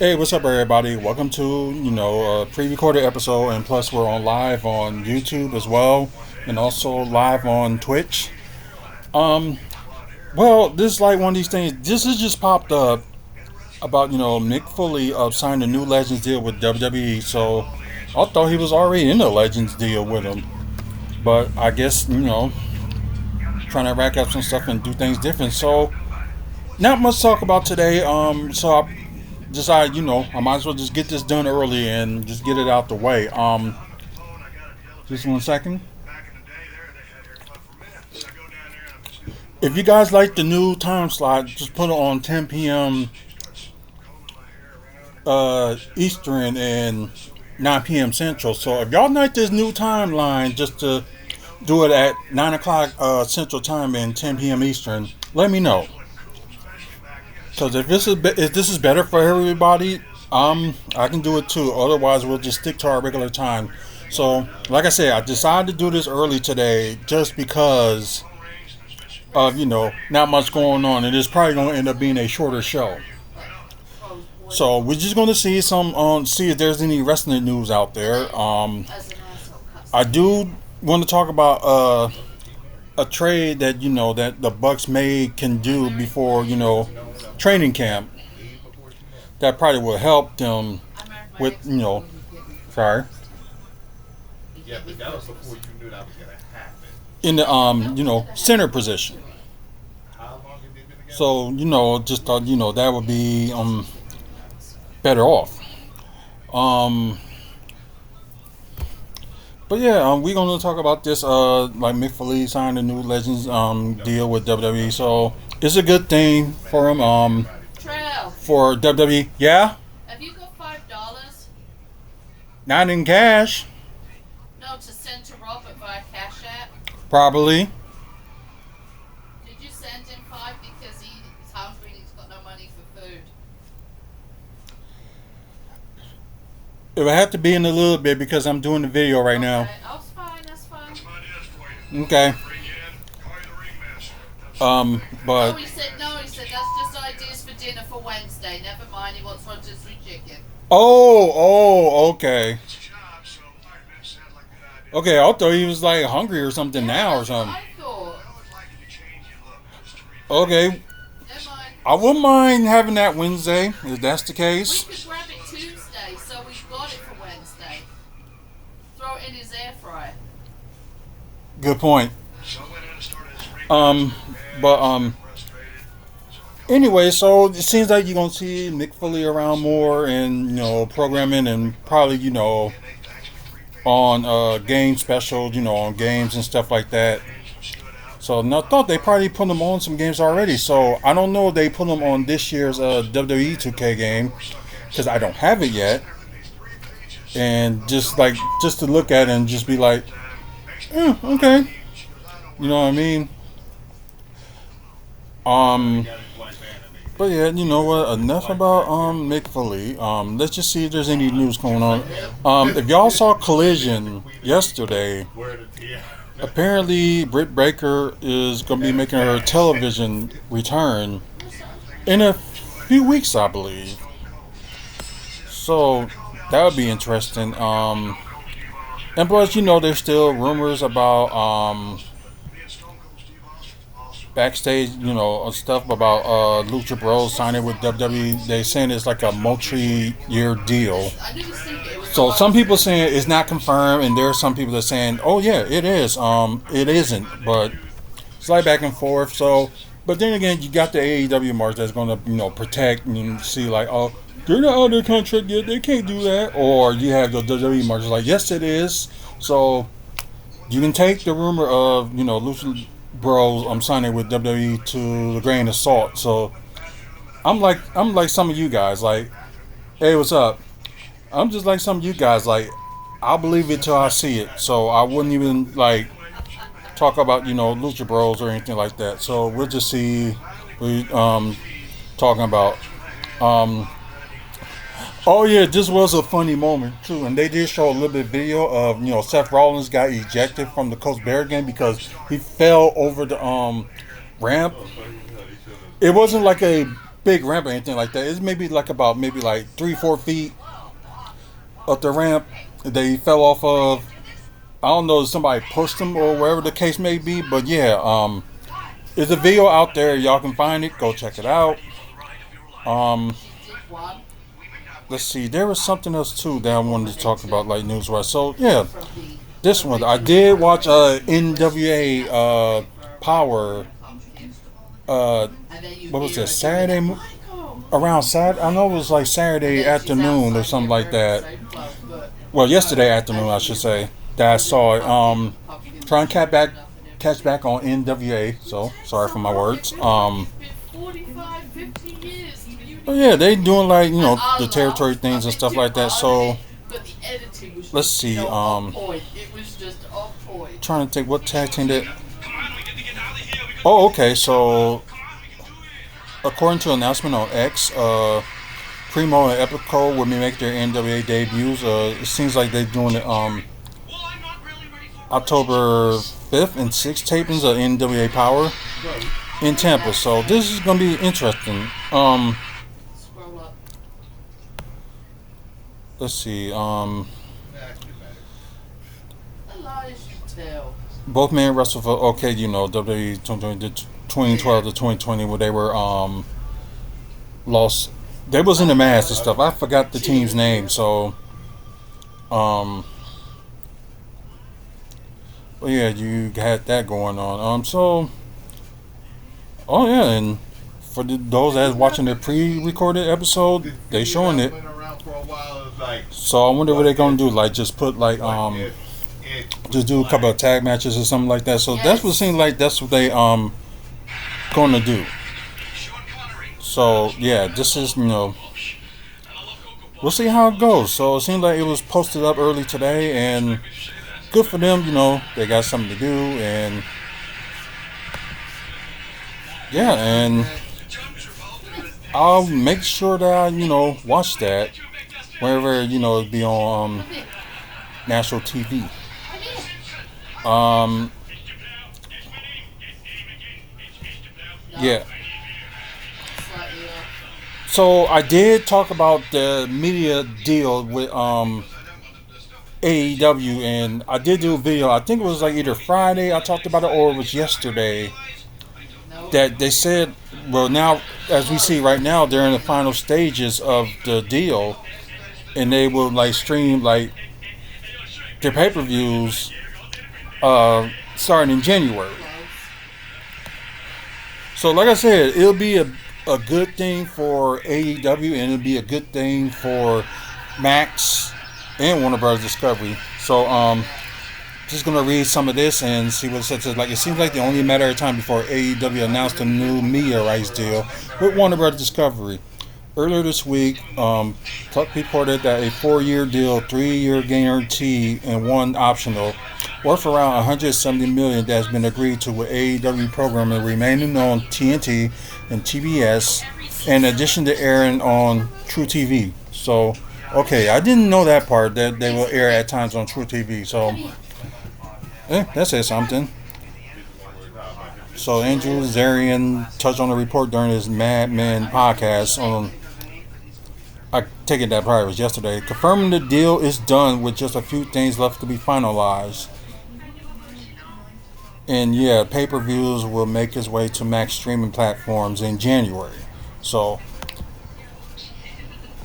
Hey, what's up, everybody? Welcome to a pre-recorded episode, and plus we're on live on YouTube as well, and also live on Twitch. Um, well, this is like one of these things. This has just popped up about Mick Foley signed a new Legends deal with WWE. So I thought he was already in the Legends deal with him, but I guess trying to rack up some stuff and do things different. So not much to talk about today. So I decided, I might as well just get this done early and just get it out the way. Just 1 second. If you guys like the new time slot, just put it on 10 p.m. Eastern and 9 p.m. Central. So if y'all like this new timeline, just to do it at 9 o'clock Central Time and 10 p.m. Eastern, let me know. Because if this is better for everybody, I can do it too. Otherwise, we'll just stick to our regular time. So, like I said, I decided to do this early today just because of not much going on, and it's probably going to end up being a shorter show. So we're just going to see if there's any wrestling news out there. I do want to talk about a trade that that the Bucks can do before training camp. That probably will help them with sorry, in the center position. So just thought that would be better off. Um, but yeah, we're gonna talk about this. Like Mick Foley signed a new Legends deal with WWE, so it's a good thing for him. Trail, For WWE, yeah, have you got $5? not in cash, No, to send to Robert via Cash App. probably. Did you send him five because he's hungry and he's got no money for food? It would have to be in a little bit because I'm doing the video right now. Okay. Oh, it's fine. That's fine. Okay. Oh, But he said no. He said that's just ideas for dinner for Wednesday. Never mind. He wants rotisserie chicken. okay. Okay, I thought he was like hungry or something now or That's what something. I thought. Okay, Never mind. I wouldn't mind having that Wednesday if that's the We case. could grab it Tuesday, so we've got it for Wednesday. Throw it in his air fryer. Good point. Um, but anyway, so it seems like you're gonna see Mick Foley around more and programming and probably on game specials, on games and stuff like that. So I thought they probably put them on some games already. So I don't know if they put them on this year's WWE 2K game because I don't have it yet. And just to look at it and just be like, okay, you know what I mean? Um, but yeah, you know what? Enough about Mick Foley. Let's just see if there's any news going on. If y'all saw Collision yesterday, apparently Britt Baker is going to be making her television return in a few weeks, I believe. So that would be interesting. And plus, there's still rumors about backstage, stuff about Lucha Bros signing with WWE. They saying it's like a multi-year deal. I didn't think it was. So some people saying it's not confirmed, and there are some people that are saying, "Oh yeah, it is." It isn't, but it's like back and forth. So, but then again, you got the AEW marks that's going to protect and see like, oh, they're not under contract yet, they can't do that. Or you have the WWE marks like, yes, it is. So you can take the rumor of Lucha Bros I'm signing with WWE to the grain of salt. So I'm like some of you guys like, hey, what's up? I'm just like some of you guys like, I'll believe it till I see it. So I wouldn't even like talk about Lucha Bros or anything like that. So we'll just see we talking about. Oh yeah, this was a funny moment too, and they did show a little bit of video of Seth Rollins got ejected from the Coast Bear game because he fell over the ramp. It wasn't like a big ramp or anything like that. It's maybe like about maybe like 3-4 feet up the ramp. They fell off of. I don't know if somebody pushed them or wherever the case may be, but yeah, there's a video out there. Y'all can find it. Go check it out. Um, She did one let's see. There was something else too that I wanted to talk about, like news wise. So yeah, from the this one I did watch. NWA Power. and then you What was hear that? her Saturday doing around Saturday. I know it was like Saturday that. She's afternoon or outside something getting like her that. same clothes, but Well, yesterday afternoon, I should say, that I saw it. Trying to catch back on NWA. So sorry for my words. it's been 45, 50 years. But yeah, they doing like And I the territory laughed. things and Nothing stuff too like that. hard in So it, but the editing was let's just, see. on point. It was just on point. Trying to think what tag team that. Oh, okay. So according to an announcement on X, Primo and Epico will make their NWA debuts. It seems like they're doing it October 5th and 6th tapings of NWA Power in Tampa. So this is gonna be interesting. Scroll up. Let's see. The lies you tell. Both men wrestled for WWE 2012 to 2020 where they were lost. They was in the mask and stuff. I forgot the team's name. So well, yeah, you had that going on. Oh yeah, and for those that's watching the pre-recorded episode, they showing it. So I wonder what they're gonna do. Like just put like just do a couple of tag matches or something like that. So that's what it seems like. That's what they gonna do. So yeah, this is we'll see how it goes. So it seems like it was posted up early today, and good for them. They got something to do, and yeah, and I'll make sure that I watch that wherever it be on national TV. Um, yeah. Slightly up. So I did talk about the media deal with AEW, and I did do a video. I think it was like either Friday I talked about it, or it was yesterday. No. That they said, well, now as we see right now, they're in the final stages of the deal, and they will like stream like their pay-per-views starting in January. So, like I said, it'll be a good thing for AEW, and it'll be a good thing for Max and Warner Bros. Discovery. So, just gonna read some of this and see what it says. Like, it seems like the only matter of time before AEW announced a new media rights deal with Warner Bros. Discovery. Earlier this week, Pluck reported that a 4-year deal, 3-year guarantee, and 1 optional, worth around $170 million, that has been agreed to with AEW programming remaining on TNT and TBS, in addition to airing on True TV. So, okay, I didn't know that part, that they will air at times on True TV. So, that says something. So Andrew Zarian touched on the report during his Mad Men podcast on, I take it that probably was yesterday, confirming the deal is done with just a few things left to be finalized. And yeah, pay-per-views will make its way to Max streaming platforms in January. So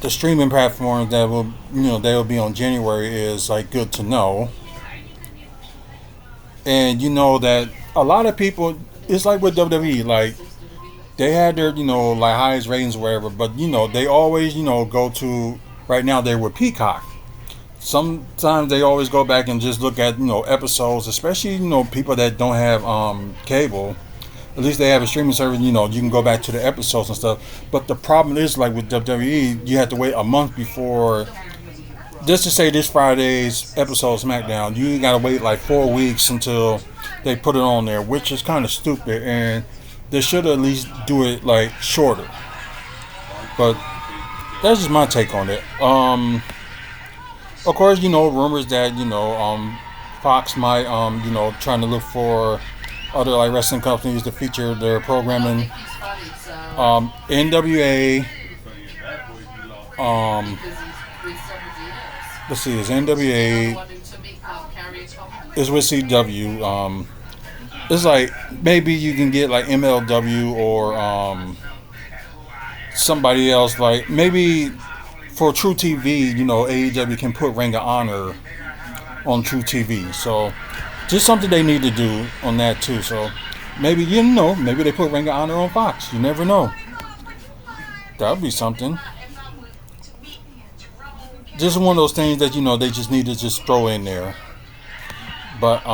the streaming platforms that will they will be on January is like good to know. And that a lot of people, it's like with WWE, like they had their like highest ratings or whatever, but they always go to, right now they're with Peacock. Sometimes they always go back and just look at episodes, especially people that don't have cable. At least they have a streaming service. You can go back to the episodes and stuff. But the problem is, like with WWE, you have to wait a month before. Just to say this Friday's episode of SmackDown, you gotta wait like 4 weeks until they put it on there, which is kind of stupid. And they should at least do it like shorter. But that's just my take on it. Of course, rumors that Fox might trying to look for other like wrestling companies to feature their I don't programming. think he's money, so NWA. Um, because he's with somebody else. let's see, it's The other NWA one who to me can't carry a company. is with CW. It's like maybe you can get like MLW or somebody else. Like maybe for True TV, AEW can put Ring of Honor on True TV. So just something they need to do on that too. So maybe maybe they put Ring of Honor on Fox. You never know. That would be something. Just one of those things that they just need to just throw in there. But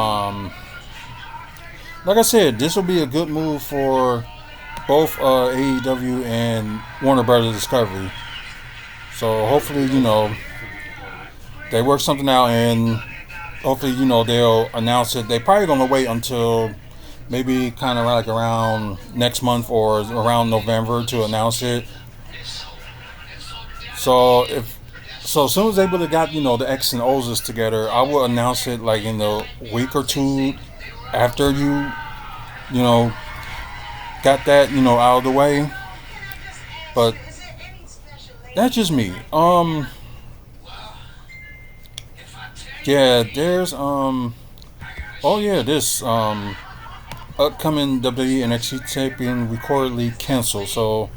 like I said, this will be a good move for both AEW and Warner Brothers Discovery. So hopefully, they work something out, and hopefully, they'll announce it. They're probably gonna wait until maybe kind of like around next month or around November to announce it. So as soon as they would have got the X and O's together, I will announce it like in the week or two after you know got that out of the way. But that's just me. Yeah, there's oh yeah, this upcoming WWE NXT champion reportedly canceled. So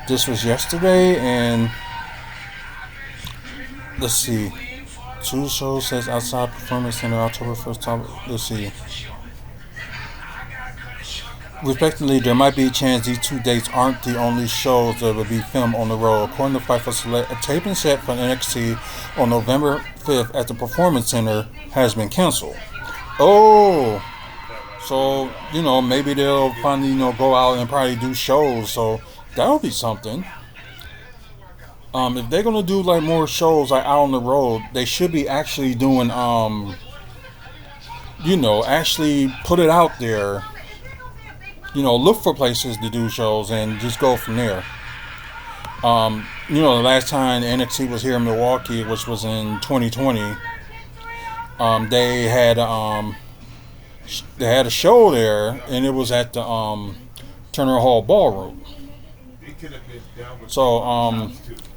this was yesterday, and let's see. Two shows says outside performance center October 1st. Let's see. Respectively, there might be a chance these two dates aren't the only shows that will be filmed on the road. According to Fightful Select, a taping set for NXT on November 5th at the Performance Center has been canceled. Oh, so maybe they'll finally go out and probably do shows. So that'll be something. If they're gonna do like more shows like out on the road, they should be actually doing actually put it out there. Look for places to do shows and just go from there. The last time NXT was here in Milwaukee, which was in 2020, they had a show there, and it was at the Turner Hall Ballroom. So,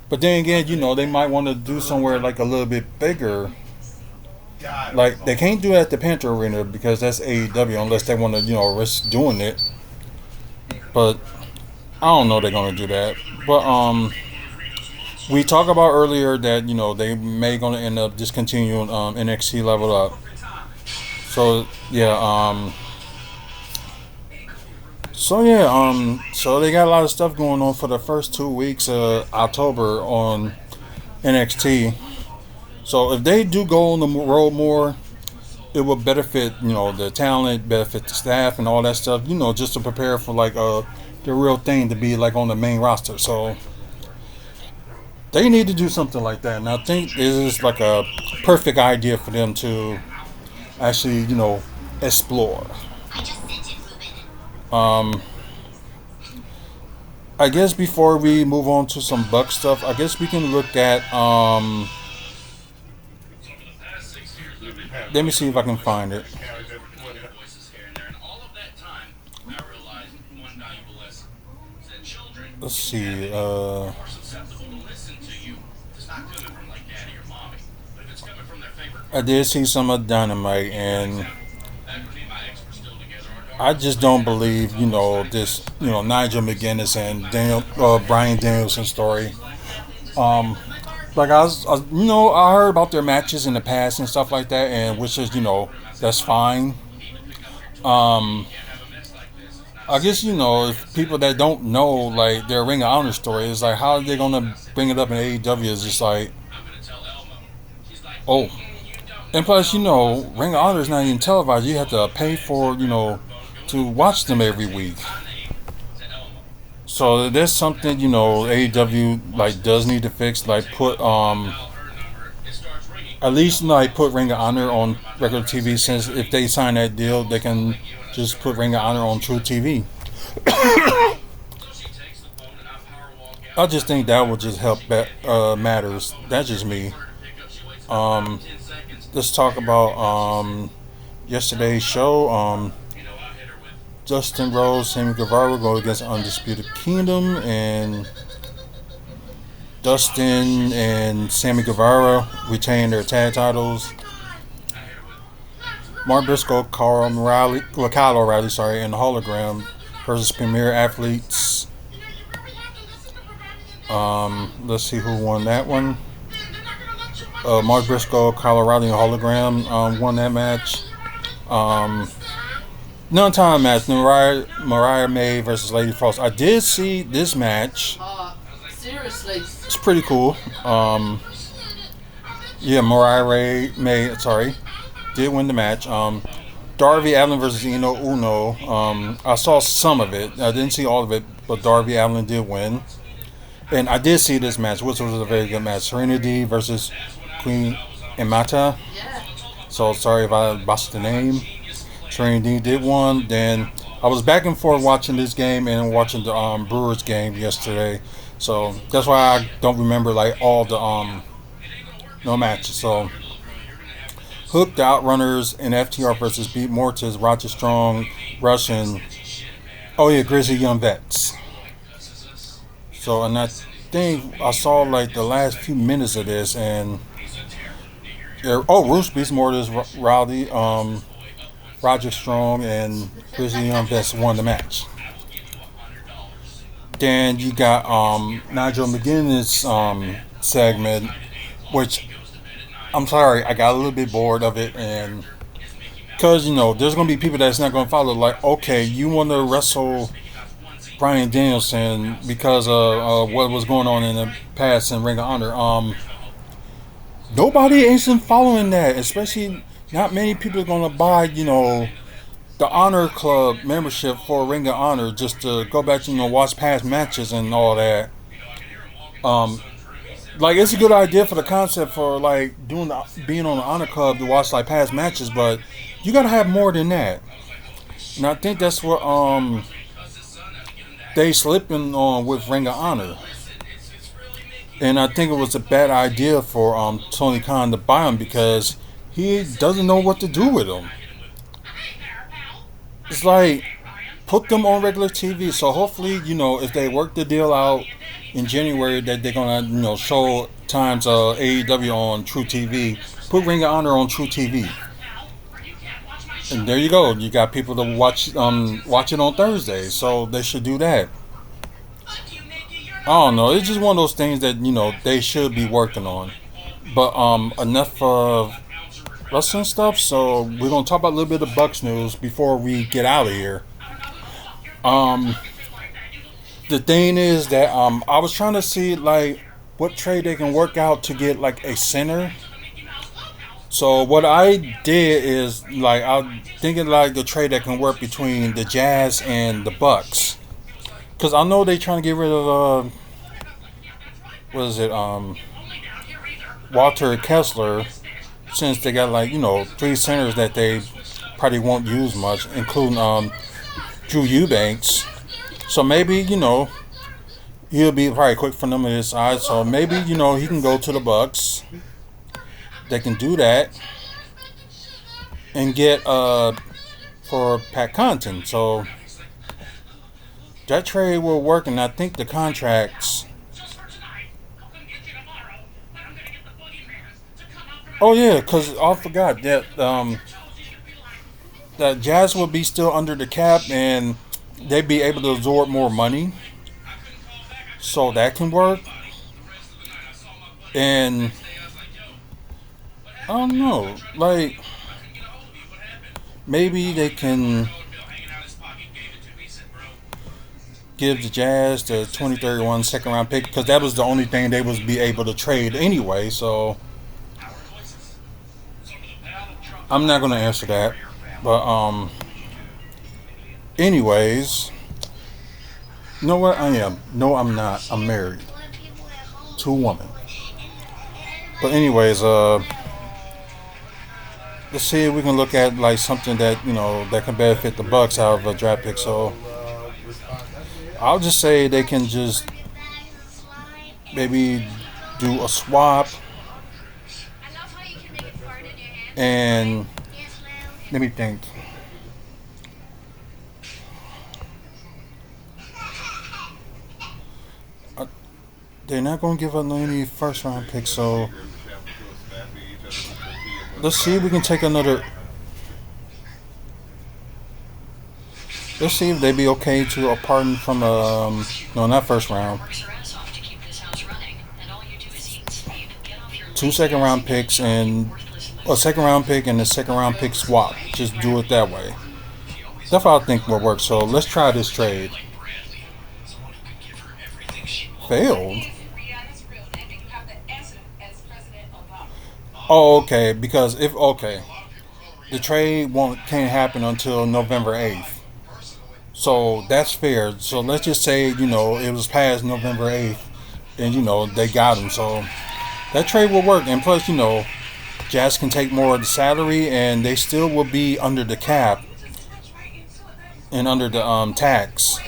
but then again, they might want to do somewhere like a little bit bigger. Like they can't do it at the Panther Arena because that's AEW unless they want to risk doing it. But I don't know they're gonna do that. But we talked about earlier that they may gonna end up discontinuing NXT Level Up. So yeah, so they got a lot of stuff going on for the first 2 weeks of October on NXT. So if they do go on the road more, it will benefit the talent, benefit the staff, and all that stuff. Just to prepare for like the real thing to be like on the main roster. So they need to do something like that, and I think this is like a perfect idea for them to actually explore. Um, I guess before we move on to some Buck stuff, I guess we can look at let me see if I can find it. Let's see. I did see some of Dynamite, and I just don't believe this Nigel McGuinness and Brian Danielson story. Um, like I heard about their matches in the past and stuff like that, and which is that's fine. Um, I guess if people that don't know like their Ring of Honor story is like how are they gonna bring it up in AEW is just like oh, and plus Ring of Honor is not even televised. You have to pay for to watch them every week. So there's something AEW like does need to fix. Like put at least like put Ring of Honor on regular TV. Since if they sign that deal, they can just put Ring of Honor on True TV. I just think that would just help matters. That's just me. Um, let's talk about yesterday's show. Justin Rose, Sammy Guevara go against Undisputed Kingdom, and Dustin and Sammy Guevara retain their tag titles. Mark Briscoe, Kyle O'Reilly, and Hologram versus Premier Athletes. Let's see who won that one. Mark Briscoe, Kyle O'Reilly, and Hologram won that match. Non-time match, Mariah May versus Lady Frost. I did see this match. Seriously. It's pretty cool. Yeah, Mariah May, did win the match. Darby Allin versus Ino Uno. I saw some of it. I didn't see all of it, but Darby Allin did win. And I did see this match, which was a very good match. Serenity versus Queen Emata. Yeah. So sorry if I botched the name. Serenity did win. Then I was back and forth watching this game and watching the Brewers game yesterday. So that's why I don't remember like all the no matches. So Hook, the Outrunners, and FTR versus Beat Mortis, Roger Strong, Russian. Oh yeah, Grizzly Young Vets. So and I think I saw like the last few minutes of this and Roosh Beast Mortis, Rowdy, Roger Strong, and Grizzly Young Vets won the match. Then you got Nigel McGuinness segment, which I'm sorry, I got a little bit bored of it, and because there's gonna be people that's not gonna follow. Like, okay, you want to wrestle Bryan Danielson because of what was going on in the past in Ring of Honor. Nobody isn't following that, especially not many people are gonna buy, the Honor Club membership for Ring of Honor just to go back to watch past matches and all that. Like it's a good idea for the concept for like being on the Honor Club to watch like past matches, but you gotta have more than that. And I think that's what they slipping on with Ring of Honor. And I think it was a bad idea for Tony Khan to buy him because he doesn't know what to do with them. It's like put them on regular TV. So hopefully, if they work the deal out in January that they're gonna, show times AEW on True TV, put Ring of Honor on True TV. And there you go. You got people to watch it on Thursday, so they should do that. I don't know. It's just one of those things that they should be working on. But enough of wrestling stuff. So we're gonna talk about a little bit of Bucks news before we get out of here. The thing is that I was trying to see like what trade they can work out to get like a center. So what I did is like I'm thinking like the trade that can work between the Jazz and the Bucks, because I know they trying to get rid of what is it Walter Kessler, since they got like 3 centers that they probably won't use much, including Drew Eubanks. So maybe he'll be probably quick for them on his side. So maybe he can go to the Bucks. They can do that and get for Pat Connaughton. So that trade will work, and I think the contracts. Oh yeah, because I forgot that that Jazz will be still under the cap and they'd be able to absorb more money, so that can work. And I don't know, like maybe they can give the Jazz the 2031 second round pick, because that was the only thing they would be able to trade anyway. So I'm not gonna answer that, but anyways, you know what I am? No, I'm not. I'm married to a woman. But anyways, let's see if we can look at like something that that can benefit the Bucks out of a draft pick. So I'll just say they can just maybe do a swap. And let me think. they're not going to give up any first round picks. So let's see if we can take another. Let's see if they be okay to a pardon from no, not first round. Two second round picks and a second round pick and a second round pick swap. Just do it that way. That's what I think will work. So let's try this trade. Failed. Oh, okay. Because if okay, the trade won't can't happen until November 8th. So that's fair. So let's just say it was past November 8th, and they got him. So that trade will work. And plus, Jazz can take more of the salary, and they still will be under the cap and under the tax.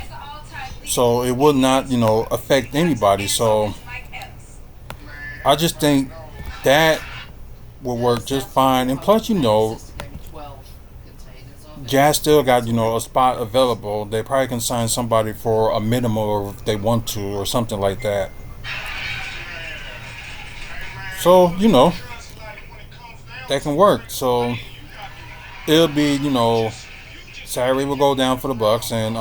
So it would not affect anybody. So I just think that will work just fine. And plus, Jazz still got a spot available. They probably can sign somebody for a minimum if they want to or something like that. So that can work. So it'll be salary will go down for the Bucks, and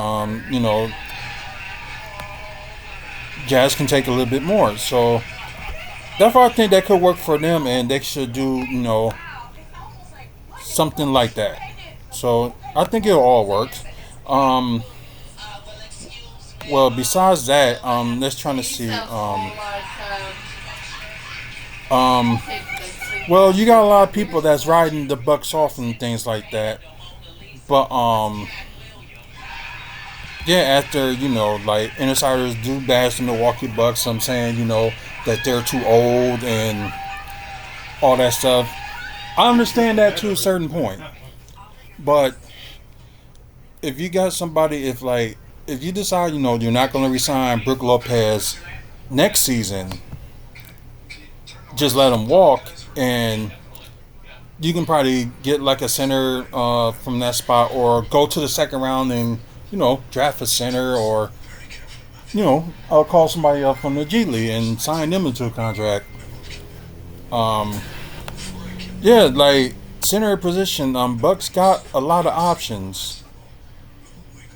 Jazz can take a little bit more. So therefore, I think that could work for them, and they should do something like that. So I think it'll all work. Um, well, besides that, let's try to see. Um, well, you got a lot of people that's riding the Bucks off and things like that. But yeah, after like insiders do bash the Milwaukee Bucks, I'm saying that they're too old and all that stuff. I understand that to a certain point, but if you got somebody, if you decide you're not going to resign Brook Lopez next season, just let him walk, and you can probably get like a center from that spot, or go to the second round and draft a center, or I'll call somebody up from the G League and sign them into a contract. Um, yeah, like center position, Bucks got a lot of options,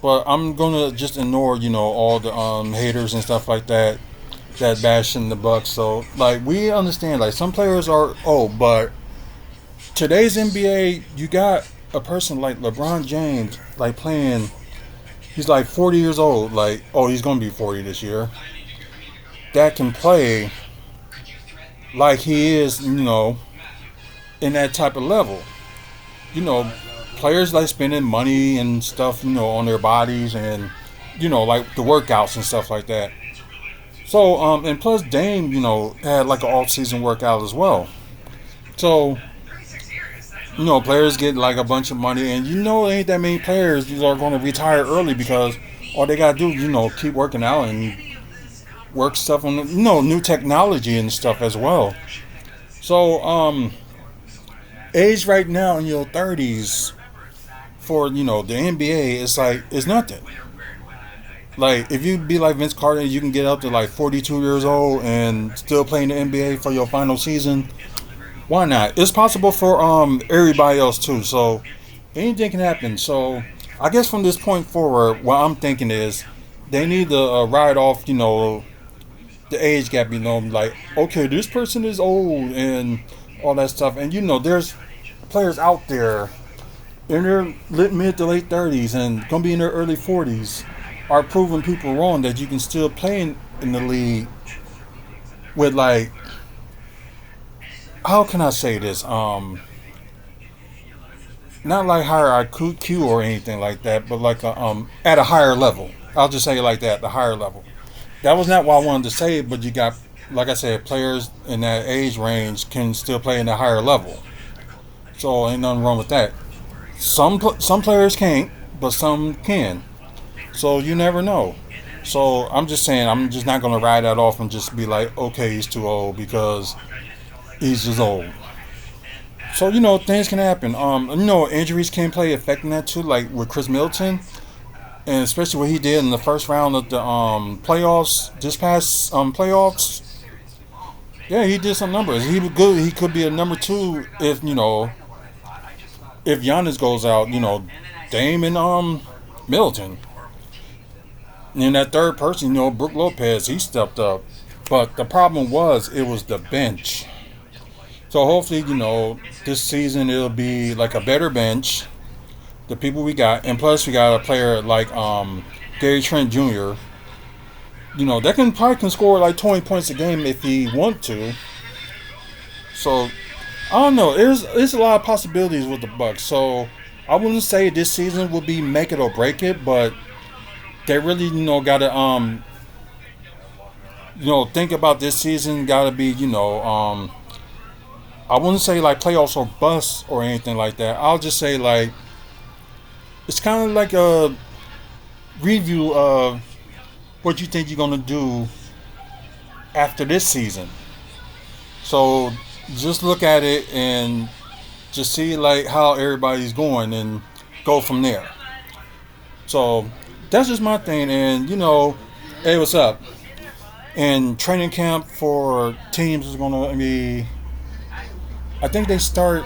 but I'm gonna just ignore all the haters and stuff like that bashing the Bucks. So like we understand like some players are old, but today's NBA, you got a person like LeBron James like playing. He's like 40 years old. Like, oh, he's gonna be 40 this year. That can play like he is, in that type of level. You know, Players like spending money and stuff, on their bodies, and like the workouts and stuff like that. So, and plus Dame, had like an off-season workout as well. So, players get like a bunch of money, and it ain't that many players are going to retire early because all they got to do, keep working out and work stuff on, new technology and stuff as well. So, age right now in your 30s for, the NBA is like, it's nothing. Like, if you be like Vince Carter, you can get up to like 42 years old and still play in the NBA for your final season. Why not? It's possible for everybody else too. So anything can happen. So I guess from this point forward, what I'm thinking is they need to ride off, the age gap. Like, okay, this person is old and all that stuff. And there's players out there in their mid to late 30s and gonna be in their early 40s are proving people wrong that you can still play in the league with, like, how can I say this? Not like higher IQ or anything like that, but like at a higher level. I'll just say it like that, the higher level. That was not what I wanted to say, but you got, like I said, players in that age range can still play in the higher level. So ain't nothing wrong with that. Some players can't, but some can. So you never know. So I'm just saying, I'm just not gonna ride that off and just be like, okay, he's too old because he's just old. So things can happen. Injuries can play affecting that too, like with Chris Middleton, and especially what he did in the first round of the playoffs, this past playoffs. Yeah, he did some numbers. He was good. He could be a number two if if Giannis goes out. Dame and Middleton. And that third person, Brook Lopez, he stepped up. But the problem was it was the bench. So hopefully, this season it'll be like a better bench. The people we got, and plus we got a player like Gary Trent Jr. That can probably can score like 20 points a game if he want to. So I don't know. There's a lot of possibilities with the Bucks. So I wouldn't say this season will be make it or break it, but they really gotta think about this season. Gotta be I wouldn't say like playoffs or bust or anything like that. I'll just say like it's kind of like a review of what you think you're gonna do after this season. So just look at it and just see like how everybody's going and go from there. So that's just my thing. And hey, what's up? And training camp for teams is gonna be. I think they start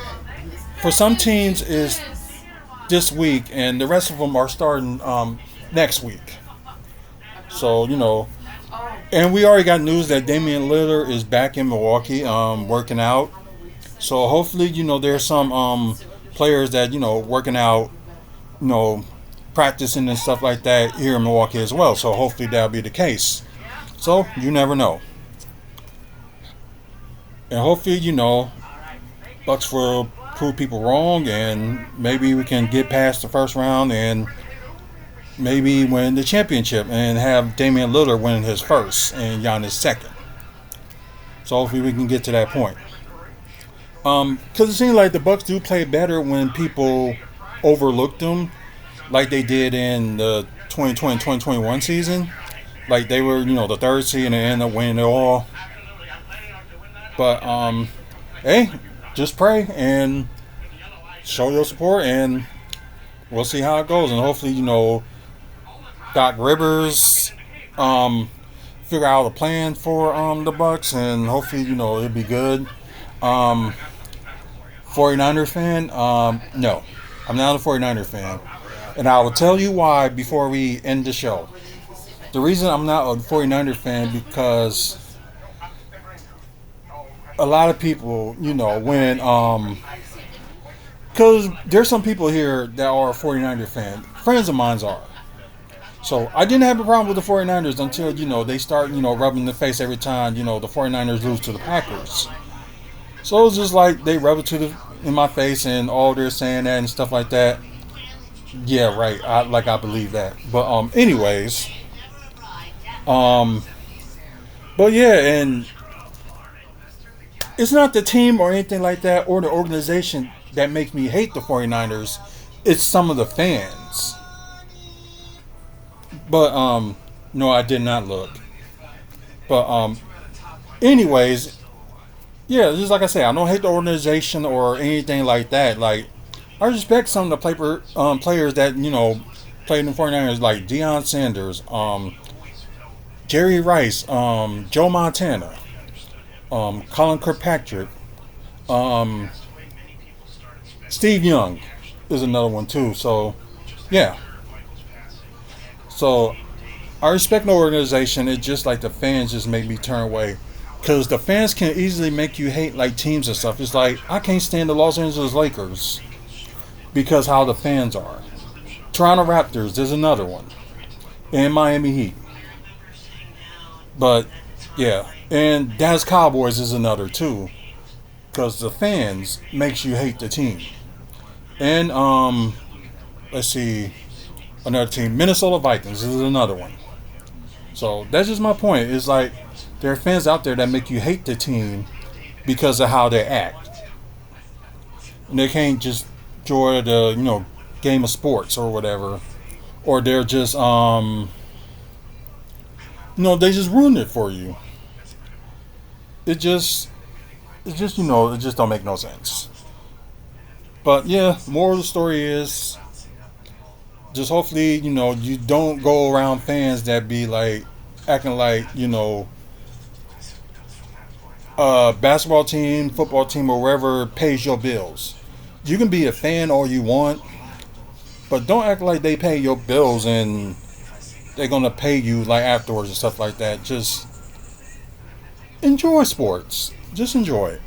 for some teams is this week, and the rest of them are starting next week. So and we already got news that Damian Lillard is back in Milwaukee, working out. So hopefully, there's some players that working out, you know, practicing and stuff like that here in Milwaukee as well. So hopefully that'll be the case. So you never know, and hopefully Bucks will prove people wrong, and maybe we can get past the first round and maybe win the championship and have Damian Lillard winning his first and Giannis second. So hopefully we can get to that point. Because it seems like the Bucks do play better when people overlook them, like they did in the 2020-2021 season. Like they were, the third seed and they ended up winning it all. But hey, just pray and show your support, and we'll see how it goes. And hopefully, Doc Rivers figure out a plan for the Bucks, and hopefully, it'll be good. 49er fan? No, I'm not a 49er fan. And I will tell you why before we end the show. The reason I'm not a 49er fan because a lot of people, when because there's some people here that are 49er fan. Friends of mine are. So I didn't have a problem with the 49ers until, they start, rubbing the face every time, the 49ers lose to the Packers. So it was just like they rub it in my face and all they're saying that and stuff like that. Yeah, right. I believe that. But anyways. But yeah, and it's not the team or anything like that or the organization that makes me hate the 49ers. It's some of the fans. But no, I did not look. But anyways, yeah, just like I said, I don't hate the organization or anything like that. Like I respect some of the players that played in the 49ers, like Deion Sanders, Jerry Rice, Joe Montana, Colin Kirkpatrick, Steve Young is another one too. So yeah. So I respect the organization. It's just like the fans just make me turn away. Because the fans can easily make you hate like teams and stuff. It's like I can't stand the Los Angeles Lakers because how the fans are. Toronto Raptors is another one. And Miami Heat. But yeah. And Dallas Cowboys is another too. Because the fans makes you hate the team. And let's see. Another team, Minnesota Vikings, is another one. So that's just my point. It's like there are fans out there that make you hate the team because of how they act, and they can't just enjoy the game of sports or whatever, or they're just they just ruin it for you. It just it just don't make no sense. But yeah, moral of the story is just hopefully, you don't go around fans that be like acting like, basketball team, football team, or wherever pays your bills. You can be a fan all you want, but don't act like they pay your bills and they're gonna pay you like afterwards and stuff like that. Just enjoy sports. Just enjoy it.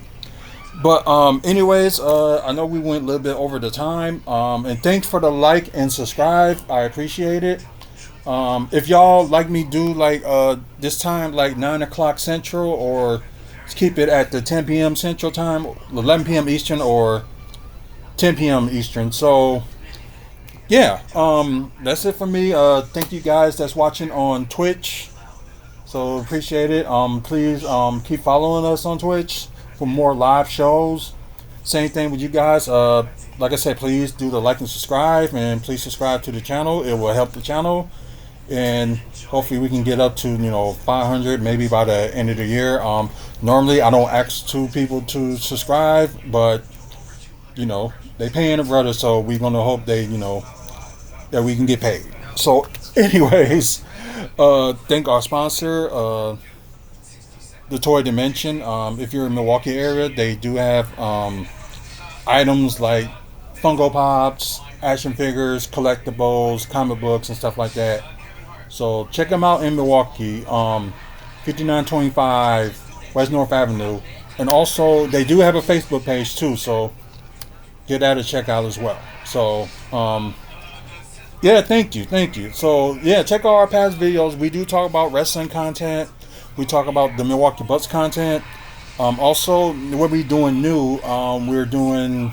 But anyways, I know we went a little bit over the time. And thanks for the like and subscribe. I appreciate it. If y'all like me do like this time like 9 o'clock Central, or keep it at the 10 p.m. Central time, 11 p.m. Eastern, or 10 p.m. Eastern. So yeah, that's it for me. Thank you guys that's watching on Twitch. So appreciate it. Please keep following us on Twitch for more live shows. Same thing with you guys. Like I said, please do the like and subscribe, and please subscribe to the channel. It will help the channel, and hopefully we can get up to 500 maybe by the end of the year. Normally I don't ask two people to subscribe, but they paying a brother, so we're gonna hope that we can get paid. So, anyways, thank our sponsor, the Toy Dimension. If you're in the Milwaukee area, they do have items like Funko Pops, action figures, collectibles, comic books, and stuff like that. So check them out in Milwaukee, 5925 West North Avenue, and also they do have a Facebook page too. So get that to check out as well. So yeah, thank you. So yeah, check out our past videos. We do talk about wrestling content. We talk about the Milwaukee Bucks content. Also, what we doing new, we're doing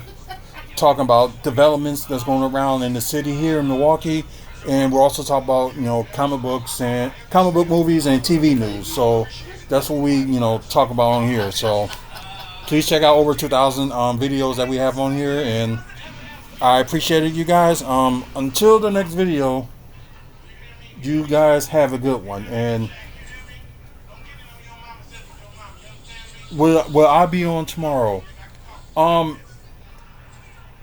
talking about developments that's going around in the city here in Milwaukee, and we're also talking about comic books and comic book movies and TV news. So that's what we talk about on here. So please check out over 2,000 videos that we have on here, and I appreciate it, you guys. Until the next video, you guys have a good one, and will I be on tomorrow?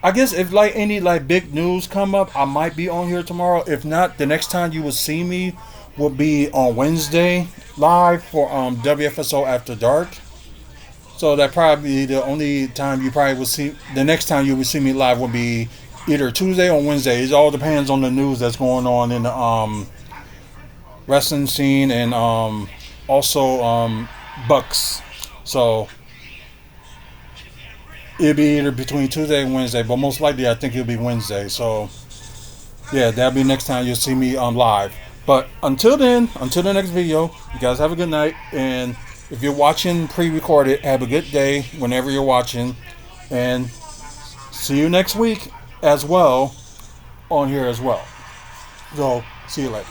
I guess if like any like big news come up, I might be on here tomorrow. If not, the next time you will see me will be on Wednesday live for WFSO After Dark. So that probably the only time you probably will see. The next time you will see me live will be either Tuesday or Wednesday. It all depends on the news that's going on in the wrestling scene, and also Bucks. So it'll be either between Tuesday and Wednesday, but most likely I think it'll be Wednesday. So yeah, that'll be next time you'll see me live. But until then, until the next video, you guys have a good night. And if you're watching pre-recorded, have a good day whenever you're watching. And see you next week as well on here as well. So see you later.